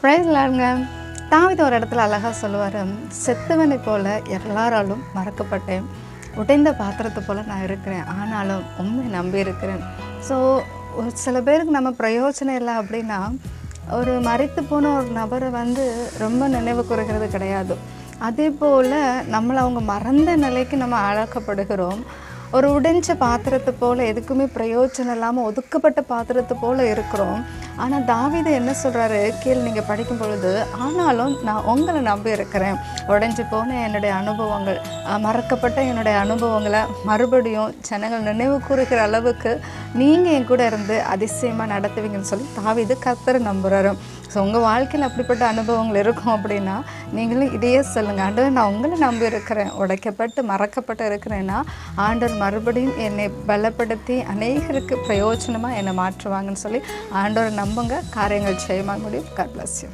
Price லார்ட்ங்க. தாவீது ஒரு இடத்துல அழகாக சொல்லுவார், செத்தவனை போல எல்லாராலும் மறக்கப்பட்டேன், உடைந்த பாத்திரத்தை போல் நான் இருக்கிறேன், ஆனாலும் உண்மை நம்பி இருக்கிறேன். ஸோ சில பேருக்கு நம்ம பிரயோஜனம் இல்லை அப்படின்னா, ஒரு மரித்து போன ஒரு நபரை ரொம்ப நினைவு கூறுகிறது கிடையாது. அதே போல் நம்மளை அவங்க மறந்த நிலைக்கு நம்ம அழக்கப்படுகிறோம். ஒரு உடைஞ்ச பாத்திரத்தை போல் எதுக்குமே பிரயோஜனம் இல்லாமல் ஒதுக்கப்பட்ட பாத்திரத்தை போல் இருக்கிறோம். ஆனால் தாவீது என்ன சொல்கிறாரு கீழே நீங்கள் படிக்கும் பொழுது, ஆனாலும் நான் உங்களை நம்பி இருக்கிறேன், உடைஞ்சு போன என்னுடைய அனுபவங்கள், மறக்கப்பட்ட என்னுடைய அனுபவங்களை மறுபடியும் ஜனங்கள் நினைவு கூறுகிற அளவுக்கு நீங்கள் என் கூட இருந்து அதிசயமாக நடத்துவீங்கன்னு சொல்லி தாவீது கர்த்தரை நம்புகிறாரு. ஸோ உங்கள் வாழ்க்கையில் அப்படிப்பட்ட அனுபவங்கள் இருக்கும் அப்படின்னா நீங்களும் இதையே சொல்லுங்கள், ஆண்டவர் நான் உங்களை நம்பி இருக்கிறேன், உடைக்கப்பட்டு மறக்கப்பட்டு இருக்கிறேன்னா ஆண்டவர் மறுபடியும் என்னை பலப்படுத்தி அநேகருக்கு பிரயோஜனமாக என்னை மாற்றுவாங்கன்னு சொல்லி ஆண்டவரை நம்புங்க, காரியங்கள் செய்யமாக முடியும். God bless you.